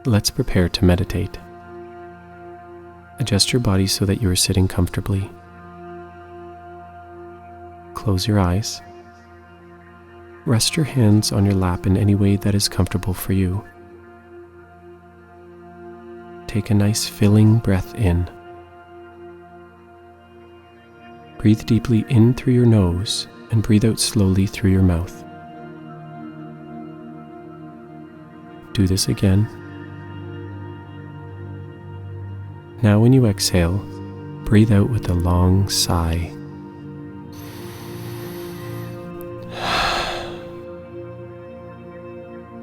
Let's prepare to meditate. Adjust your body so that you are sitting comfortably. Close your eyes. Rest your hands on your lap in any way that is comfortable for you. Take a nice filling breath in. Breathe deeply in through your nose and breathe out slowly through your mouth. Do this again. Now when you exhale, breathe out with a long sigh.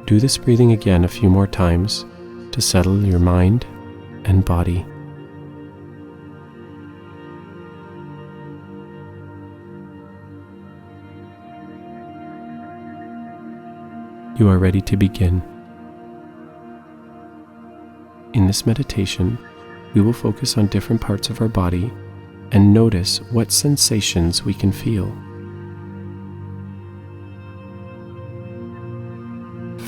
Do this breathing again a few more times to settle your mind and body. You are ready to begin. In this meditation, we will focus on different parts of our body and notice what sensations we can feel.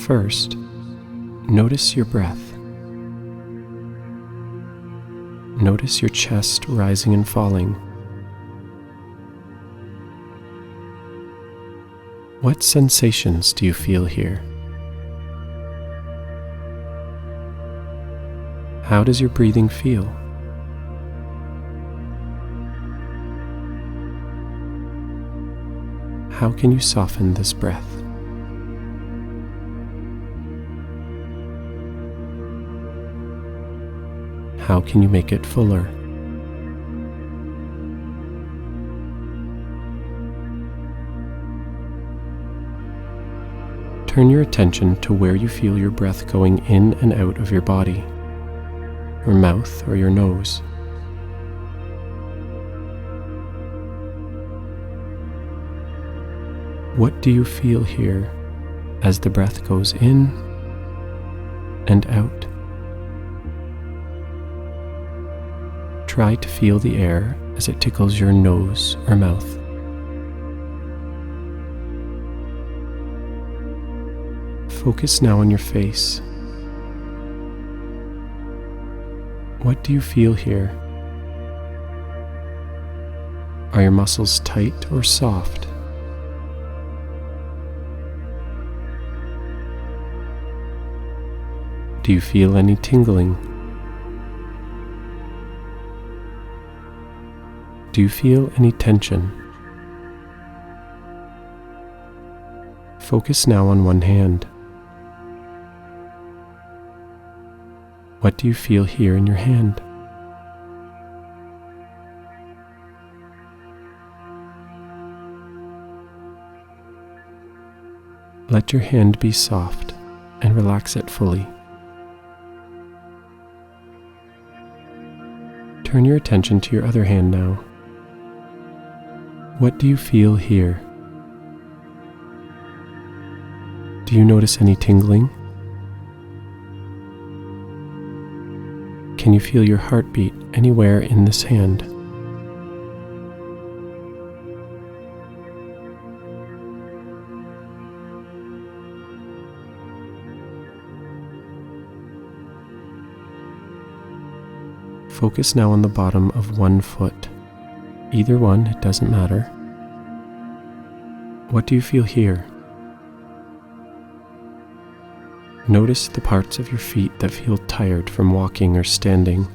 First, notice your breath. Notice your chest rising and falling. What sensations do you feel here? How does your breathing feel? How can you soften this breath? How can you make it fuller? Turn your attention to where you feel your breath going in and out of your body, your mouth or your nose. What do you feel here as the breath goes in and out? Try to feel the air as it tickles your nose or mouth. Focus now on your face. What do you feel here? Are your muscles tight or soft? Do you feel any tingling? Do you feel any tension? Focus now on one hand. What do you feel here in your hand? Let your hand be soft and relax it fully. Turn your attention to your other hand now. What do you feel here? Do you notice any tingling? Can you feel your heartbeat anywhere in this hand? Focus now on the bottom of one foot. Either one, it doesn't matter. What do you feel here? Notice the parts of your feet that feel tired from walking or standing.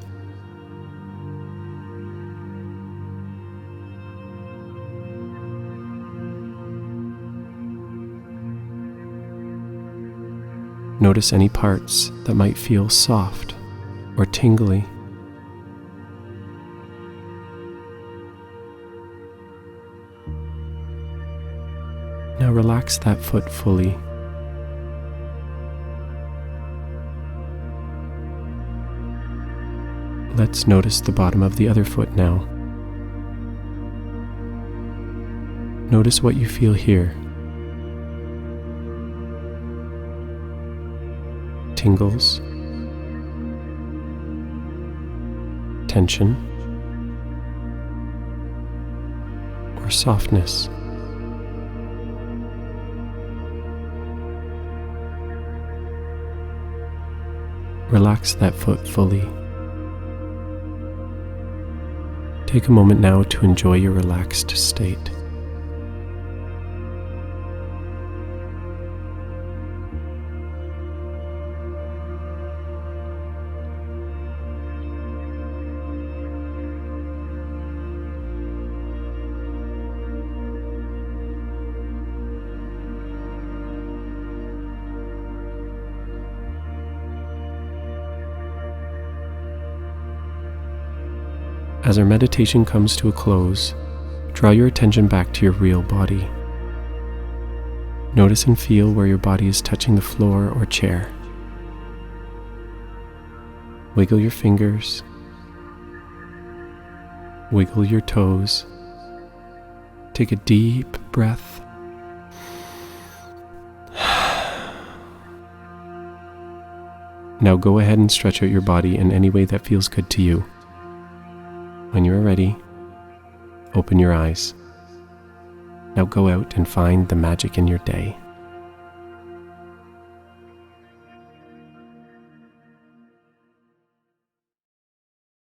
Notice any parts that might feel soft or tingly. Now relax that foot fully. Let's notice the bottom of the other foot now. Notice what you feel here. Tingles, tension, or softness. Relax that foot fully. Take a moment now to enjoy your relaxed state. As our meditation comes to a close, draw your attention back to your real body. Notice and feel where your body is touching the floor or chair. Wiggle your fingers. Wiggle your toes. Take a deep breath. Now go ahead and stretch out your body in any way that feels good to you. When you are ready, open your eyes. Now go out and find the magic in your day.